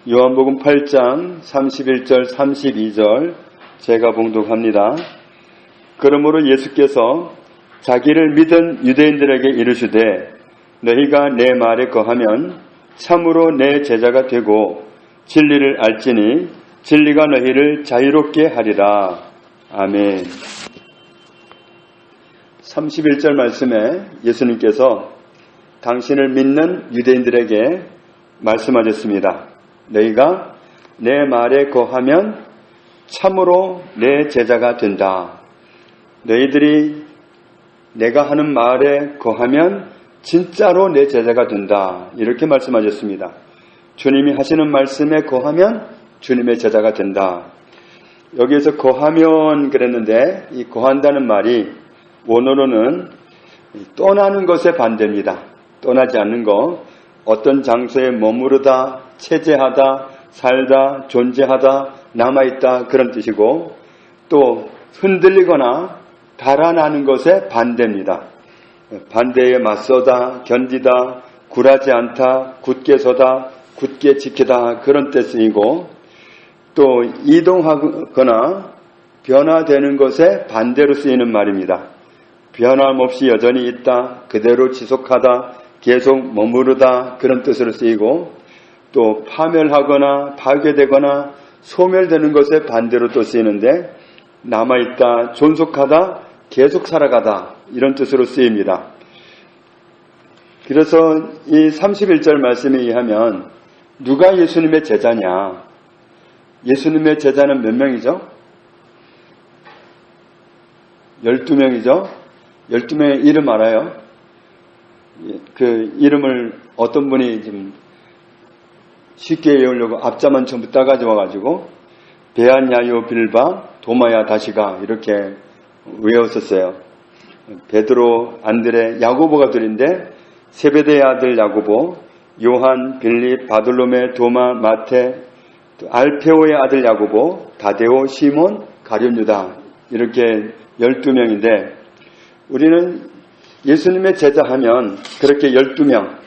요한복음 8장 31절 32절 제가 봉독합니다. 그러므로 예수께서 자기를 믿은 유대인들에게 이르시되 너희가 내 말에 거하면 참으로 내 제자가 되고 진리를 알지니 진리가 너희를 자유롭게 하리라. 아멘. 31절 말씀에 예수님께서 당신을 믿는 유대인들에게 말씀하셨습니다. 너희가 내 말에 거하면 참으로 내 제자가 된다. 너희들이 내가 하는 말에 거하면 진짜로 내 제자가 된다. 이렇게 말씀하셨습니다. 주님이 하시는 말씀에 거하면 주님의 제자가 된다. 여기에서 거하면 그랬는데 이 거한다는 말이 원어로는 떠나는 것의 반대입니다. 떠나지 않는 것, 어떤 장소에 머무르다, 체제하다, 살다, 존재하다, 남아있다 그런 뜻이고 또 흔들리거나 달아나는 것의 반대입니다. 반대에 맞서다, 견디다, 굴하지 않다, 굳게 서다, 굳게 지키다 그런 뜻이고 또 이동하거나 변화되는 것에 반대로 쓰이는 말입니다. 변함없이 여전히 있다, 그대로 지속하다, 계속 머무르다 그런 뜻으로 쓰이고 또 파멸하거나 파괴되거나 소멸되는 것에 반대로 또 쓰이는데 남아있다, 존속하다, 계속 살아가다 이런 뜻으로 쓰입니다. 그래서 이 31절 말씀에 의하면 누가 예수님의 제자냐? 예수님의 제자는 몇 명이죠? 12명이죠? 12명의 이름 알아요? 그 이름을 어떤 분이 좀 쉽게 외우려고 앞자만 전부 따가지고 와가지고 베안야요 빌바 도마야 다시가 이렇게 외웠었어요. 베드로, 안드레, 야고보가 둘인데 세베대의 아들 야고보, 요한, 빌립, 바돌로메, 도마, 마테, 알페오의 아들 야고보, 다데오, 시몬, 가룟 유다 이렇게 12명인데 우리는 예수님의 제자 하면 그렇게 12명,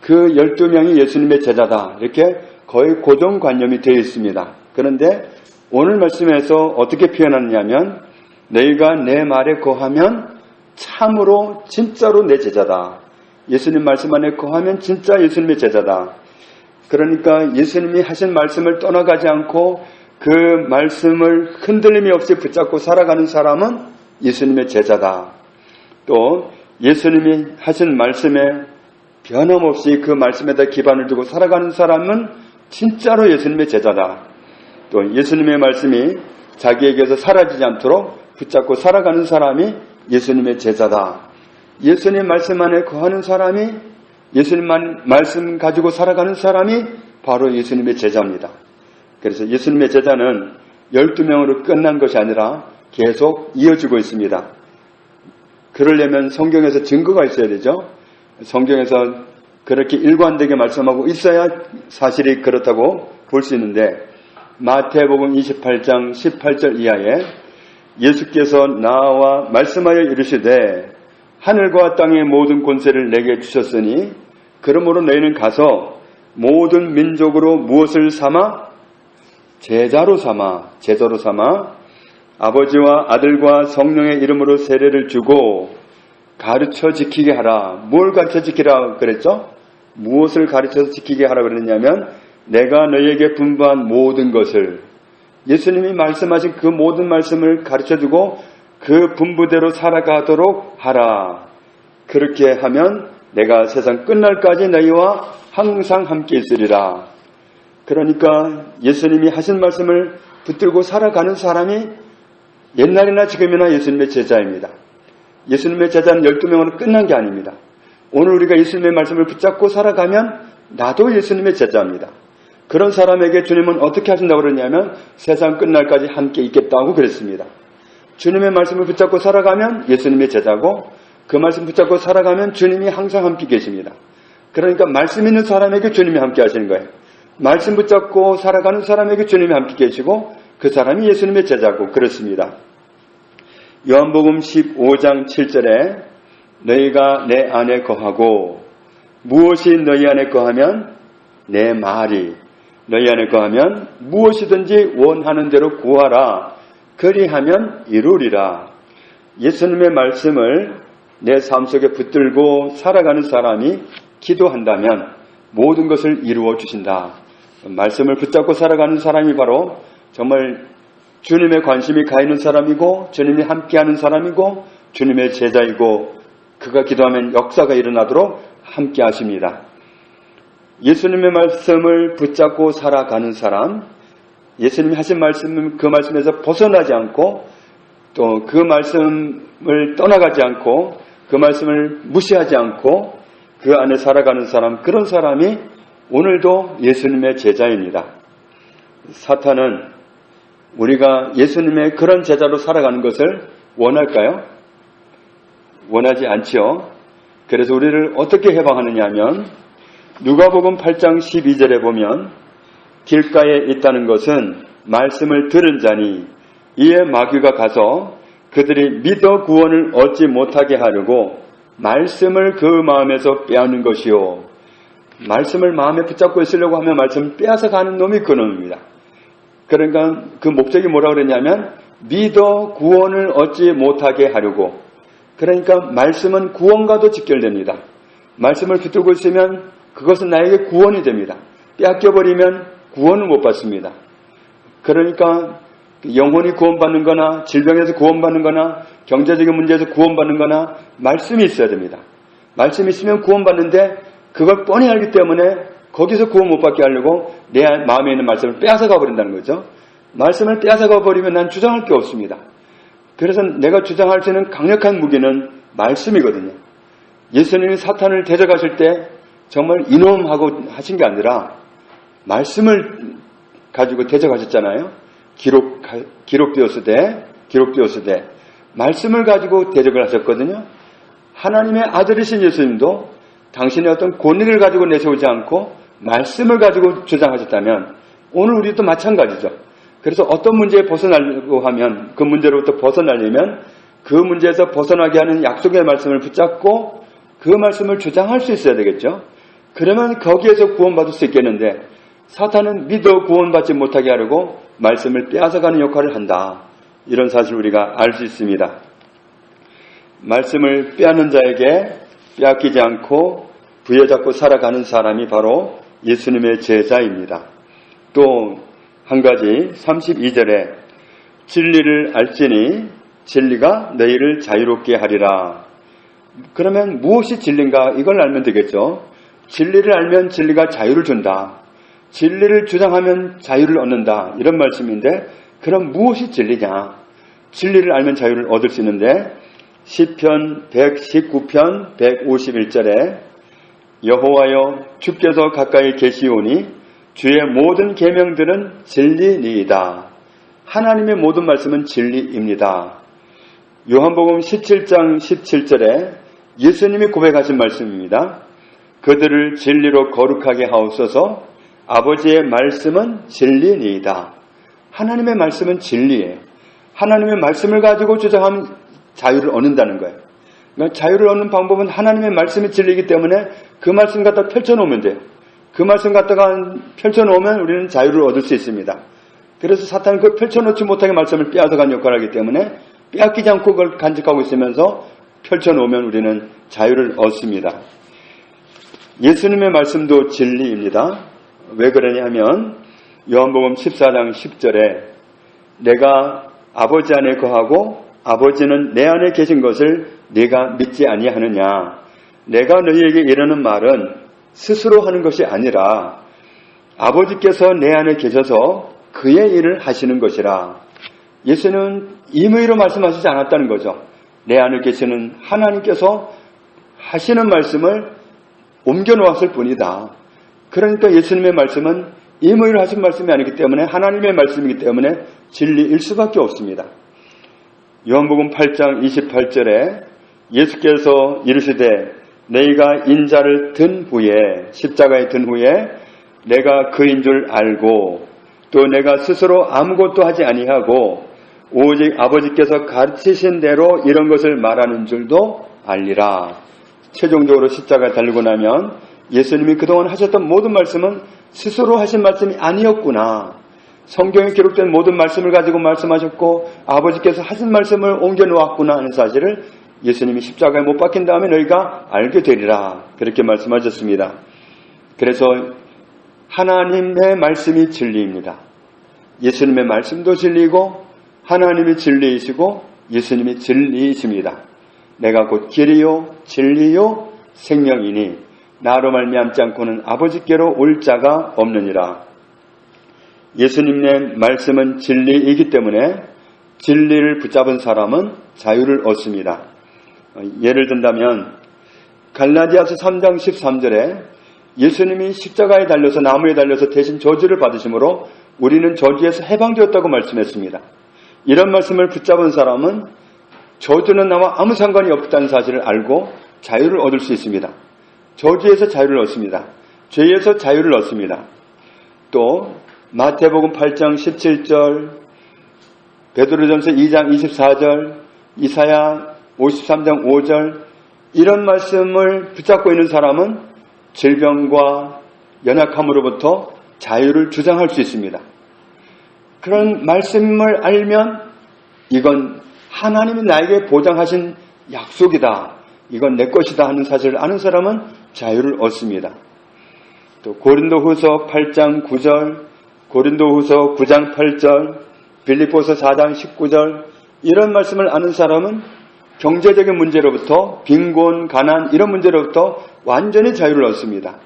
그 12명이 예수님의 제자다 이렇게 거의 고정관념이 되어 있습니다. 그런데 오늘 말씀에서 어떻게 표현하느냐면 너희가 내 말에 거하면 참으로 진짜로 내 제자다. 예수님 말씀 안에 거하면 진짜 예수님의 제자다. 그러니까 예수님이 하신 말씀을 떠나가지 않고 그 말씀을 흔들림이 없이 붙잡고 살아가는 사람은 예수님의 제자다. 또 예수님이 하신 말씀에 변함없이 그 말씀에다 기반을 두고 살아가는 사람은 진짜로 예수님의 제자다. 또 예수님의 말씀이 자기에게서 사라지지 않도록 붙잡고 살아가는 사람이 예수님의 제자다. 예수님 말씀 안에 거하는 사람이 예수님 말씀 가지고 살아가는 사람이 바로 예수님의 제자입니다. 그래서 예수님의 제자는 12명으로 끝난 것이 아니라 계속 이어지고 있습니다. 그러려면 성경에서 증거가 있어야 되죠. 성경에서 그렇게 일관되게 말씀하고 있어야 사실이 그렇다고 볼 수 있는데 마태복음 28장 18절 이하에 예수께서 나와 말씀하여 이르시되 하늘과 땅의 모든 권세를 내게 주셨으니 그러므로 너희는 가서 모든 민족으로 무엇을 삼아? 제자로 삼아 아버지와 아들과 성령의 이름으로 세례를 주고 가르쳐 지키게 하라. 뭘 가르쳐 지키라 그랬죠? 무엇을 가르쳐서 지키게 하라 그랬냐면 내가 너희에게 분부한 모든 것을 예수님이 말씀하신 그 모든 말씀을 가르쳐주고 그 분부대로 살아가도록 하라. 그렇게 하면 내가 세상 끝날까지 너희와 항상 함께 있으리라. 그러니까 예수님이 하신 말씀을 붙들고 살아가는 사람이 옛날이나 지금이나 예수님의 제자입니다. 예수님의 제자는 12명으로 끝난 게 아닙니다. 오늘 우리가 예수님의 말씀을 붙잡고 살아가면 나도 예수님의 제자입니다. 그런 사람에게 주님은 어떻게 하신다고 그러냐면 세상 끝날까지 함께 있겠다고 그랬습니다. 주님의 말씀을 붙잡고 살아가면 예수님의 제자고 그 말씀 붙잡고 살아가면 주님이 항상 함께 계십니다. 그러니까 말씀 있는 사람에게 주님이 함께 하시는 거예요. 말씀 붙잡고 살아가는 사람에게 주님이 함께 계시고 그 사람이 예수님의 제자고 그렇습니다. 요한복음 15장 7절에 너희가 내 안에 거하고 무엇이 너희 안에 거하면 내 말이 너희 안에 거하면 무엇이든지 원하는 대로 구하라. 그리하면 이루리라. 예수님의 말씀을 내 삶 속에 붙들고 살아가는 사람이 기도한다면 모든 것을 이루어 주신다. 말씀을 붙잡고 살아가는 사람이 바로 정말 주님의 관심이 가 있는 사람이고 주님이 함께하는 사람이고 주님의 제자이고 그가 기도하면 역사가 일어나도록 함께 하십니다. 예수님의 말씀을 붙잡고 살아가는 사람, 예수님이 하신 말씀, 그 말씀에서 벗어나지 않고 또 그 말씀을 떠나가지 않고 그 말씀을 무시하지 않고 그 안에 살아가는 사람, 그런 사람이 오늘도 예수님의 제자입니다. 사탄은 우리가 예수님의 그런 제자로 살아가는 것을 원할까요? 원하지 않죠. 그래서 우리를 어떻게 해방하느냐 하면 누가복음 8장 12절에 보면 길가에 있다는 것은 말씀을 들은 자니 이에 마귀가 가서 그들이 믿어 구원을 얻지 못하게 하려고 말씀을 그 마음에서 빼앗는 것이요. 말씀을 마음에 붙잡고 있으려고 하면 말씀을 빼앗아 가는 놈이 그 놈입니다. 그러니까 그 목적이 뭐라고 그랬냐면 믿어 구원을 얻지 못하게 하려고. 그러니까 말씀은 구원과도 직결됩니다. 말씀을 붙들고 있으면 그것은 나에게 구원이 됩니다. 빼앗겨버리면 구원을 못 받습니다. 그러니까 영혼이 구원받는 거나 질병에서 구원받는 거나 경제적인 문제에서 구원받는 거나 말씀이 있어야 됩니다. 말씀이 있으면 구원받는데 그걸 뻔히 알기 때문에 거기서 구원 못 받게 하려고 내 마음에 있는 말씀을 빼앗아 가버린다는 거죠. 말씀을 빼앗아 가버리면 난 주장할 게 없습니다. 그래서 내가 주장할 수 있는 강력한 무기는 말씀이거든요. 예수님이 사탄을 대적하실 때 정말 이놈하고 하신 게 아니라 말씀을 가지고 대적하셨잖아요. 기록되었으되 말씀을 가지고 대적을 하셨거든요. 하나님의 아들이신 예수님도 당신의 어떤 권위를 가지고 내세우지 않고 말씀을 가지고 주장하셨다면 오늘 우리도 마찬가지죠. 그래서 어떤 문제에 벗어나려고 하면 그 문제로부터 벗어나려면 그 문제에서 벗어나게 하는 약속의 말씀을 붙잡고 그 말씀을 주장할 수 있어야 되겠죠. 그러면 거기에서 구원받을 수 있겠는데 사탄은 믿어 구원받지 못하게 하려고 말씀을 빼앗아가는 역할을 한다. 이런 사실을 우리가 알 수 있습니다. 말씀을 빼앗는 자에게 빼앗기지 않고 부여잡고 살아가는 사람이 바로 예수님의 제자입니다. 또 한 가지 32절에 진리를 알지니 진리가 너희를 자유롭게 하리라. 그러면 무엇이 진리인가 이걸 알면 되겠죠. 진리를 알면 진리가 자유를 준다. 진리를 주장하면 자유를 얻는다. 이런 말씀인데 그럼 무엇이 진리냐? 진리를 알면 자유를 얻을 수 있는데 시편 119편 151절에 여호와여 주께서 가까이 계시오니 주의 모든 계명들은 진리니이다. 하나님의 모든 말씀은 진리입니다. 요한복음 17장 17절에 예수님이 고백하신 말씀입니다. 그들을 진리로 거룩하게 하옵소서. 아버지의 말씀은 진리니이다. 하나님의 말씀은 진리예요. 하나님의 말씀을 가지고 주장하면 자유를 얻는다는 거예요. 그러니까 자유를 얻는 방법은 하나님의 말씀이 진리이기 때문에 그 말씀 갖다 펼쳐놓으면 돼요. 그 말씀 갖다가 펼쳐놓으면 우리는 자유를 얻을 수 있습니다. 그래서 사탄은 그 펼쳐놓지 못하게 말씀을 빼앗아가는 역할을 하기 때문에 빼앗기지 않고 그걸 간직하고 있으면서 펼쳐놓으면 우리는 자유를 얻습니다. 예수님의 말씀도 진리입니다. 왜 그러냐 하면 요한복음 14장 10절에 내가 아버지 안에 거하고 아버지는 내 안에 계신 것을 네가 믿지 아니하느냐. 내가 너희에게 이르는 말은 스스로 하는 것이 아니라 아버지께서 내 안에 계셔서 그의 일을 하시는 것이라. 예수는 임의로 말씀하시지 않았다는 거죠. 내 안에 계시는 하나님께서 하시는 말씀을 옮겨놓았을 뿐이다. 그러니까 예수님의 말씀은 임의로 하신 말씀이 아니기 때문에 하나님의 말씀이기 때문에 진리일 수밖에 없습니다. 요한복음 8장 28절에 예수께서 이르시되 너희가 인자를 든 후에 십자가에 든 후에 내가 그인 줄 알고 또 내가 스스로 아무것도 하지 아니하고 오직 아버지께서 가르치신 대로 이런 것을 말하는 줄도 알리라. 최종적으로 십자가에 달리고 나면 예수님이 그동안 하셨던 모든 말씀은 스스로 하신 말씀이 아니었구나. 성경에 기록된 모든 말씀을 가지고 말씀하셨고 아버지께서 하신 말씀을 옮겨 놓았구나 하는 사실을 예수님이 십자가에 못 박힌 다음에 너희가 알게 되리라. 그렇게 말씀하셨습니다. 그래서 하나님의 말씀이 진리입니다. 예수님의 말씀도 진리이고 하나님이 진리이시고 예수님이 진리이십니다. 내가 곧 길이요 진리요 생명이니 나로 말미암지 않고는 아버지께로 올 자가 없느니라. 예수님의 말씀은 진리이기 때문에 진리를 붙잡은 사람은 자유를 얻습니다. 예를 든다면 갈라디아서 3장 13절에 예수님이 십자가에 달려서 나무에 달려서 대신 저주를 받으심으로 우리는 저주에서 해방되었다고 말씀했습니다. 이런 말씀을 붙잡은 사람은 저주는 나와 아무 상관이 없다는 사실을 알고 자유를 얻을 수 있습니다. 저주에서 자유를 얻습니다. 죄에서 자유를 얻습니다. 또 마태복음 8장 17절, 베드로전서 2장 24절, 이사야 53장 5절 이런 말씀을 붙잡고 있는 사람은 질병과 연약함으로부터 자유를 주장할 수 있습니다. 그런 말씀을 알면 이건 하나님이 나에게 보장하신 약속이다. 이건 내 것이다 하는 사실을 아는 사람은 자유를 얻습니다. 또 고린도후서 8장 9절, 고린도후서 9장 8절, 빌립보서 4장 19절 이런 말씀을 아는 사람은 경제적인 문제로부터 빈곤, 가난 이런 문제로부터 완전히 자유를 얻습니다.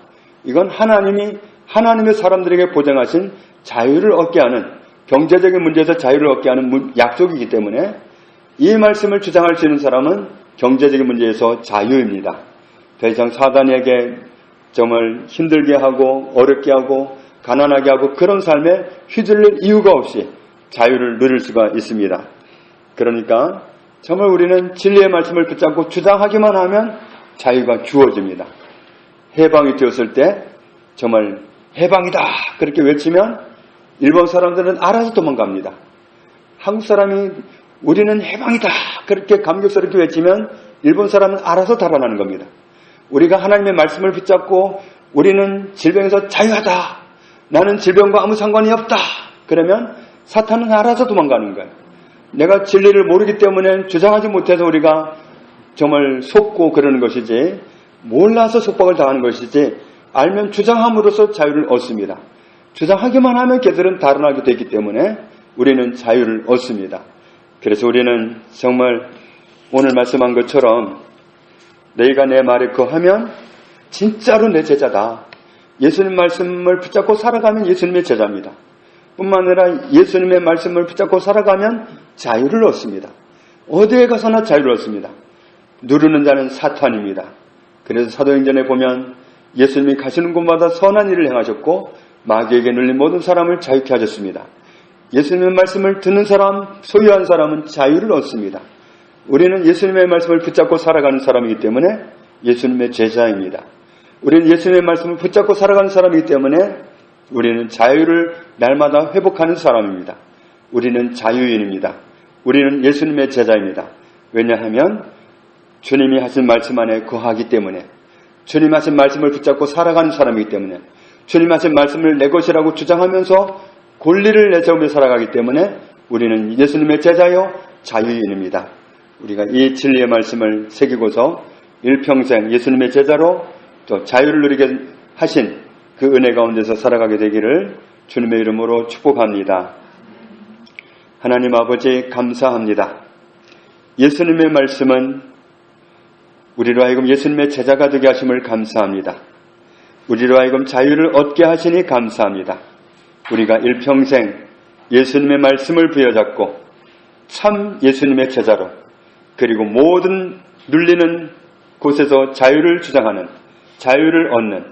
이건 하나님의 사람들에게 보장하신 자유를 얻게 하는 경제적인 문제에서 자유를 얻게 하는 약속이기 때문에 이 말씀을 주장할 수 있는 사람은 경제적인 문제에서 자유입니다. 더 이상 사단에게 정말 힘들게 하고 어렵게 하고 가난하게 하고 그런 삶에 휘둘릴 이유가 없이 자유를 누릴 수가 있습니다. 그러니까 정말 우리는 진리의 말씀을 붙잡고 주장하기만 하면 자유가 주어집니다. 해방이 되었을 때 정말 해방이다 그렇게 외치면 일본 사람들은 알아서 도망갑니다. 한국 사람이 우리는 해방이다 그렇게 감격스럽게 외치면 일본 사람은 알아서 달아나는 겁니다. 우리가 하나님의 말씀을 붙잡고 우리는 질병에서 자유하다. 나는 질병과 아무 상관이 없다. 그러면 사탄은 알아서 도망가는 거예요. 내가 진리를 모르기 때문에 주장하지 못해서 우리가 정말 속고 그러는 것이지 몰라서 속박을 당하는 것이지 알면 주장함으로써 자유를 얻습니다. 주장하기만 하면 걔들은 달아나게 되기 때문에 우리는 자유를 얻습니다. 그래서 우리는 정말 오늘 말씀한 것처럼 너희가 내 말에 거하면 진짜로 내 제자다. 예수님 말씀을 붙잡고 살아가면 예수님의 제자입니다. 뿐만 아니라 예수님의 말씀을 붙잡고 살아가면 자유를 얻습니다. 어디에 가서나 자유를 얻습니다. 누르는 자는 사탄입니다. 그래서 사도행전에 보면 예수님이 가시는 곳마다 선한 일을 행하셨고 마귀에게 눌린 모든 사람을 자유케 하셨습니다. 예수님의 말씀을 듣는 사람, 소유한 사람은 자유를 얻습니다. 우리는 예수님의 말씀을 붙잡고 살아가는 사람이기 때문에 예수님의 제자입니다. 우리는 예수님의 말씀을 붙잡고 살아가는 사람이기 때문에 우리는 자유를 날마다 회복하는 사람입니다. 우리는 자유인입니다. 우리는 예수님의 제자입니다. 왜냐하면 주님이 하신 말씀 안에 거하기 때문에 주님 하신 말씀을 붙잡고 살아가는 사람이기 때문에 주님 하신 말씀을 내 것이라고 주장하면서 권리를 내세우며 살아가기 때문에 우리는 예수님의 제자요 자유인입니다. 우리가 이 진리의 말씀을 새기고서 일평생 예수님의 제자로 또 자유를 누리게 하신 그 은혜 가운데서 살아가게 되기를 주님의 이름으로 축복합니다. 하나님 아버지 감사합니다. 예수님의 말씀은 우리로 하여금 예수님의 제자가 되게 하심을 감사합니다. 우리로 하여금 자유를 얻게 하시니 감사합니다. 우리가 일평생 예수님의 말씀을 부여잡고 참 예수님의 제자로 그리고 모든 눌리는 곳에서 자유를 주장하는 자유를 얻는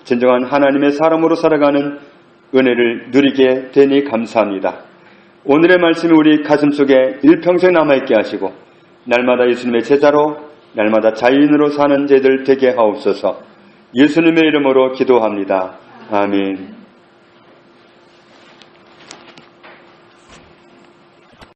진정한 하나님의 사람으로 살아가는 은혜를 누리게 되니 감사합니다. 오늘의 말씀이 우리 가슴속에 일평생 남아있게 하시고 날마다 예수님의 제자로 날마다 자유인으로 사는 제들 되게 하옵소서. 예수님의 이름으로 기도합니다. 아멘.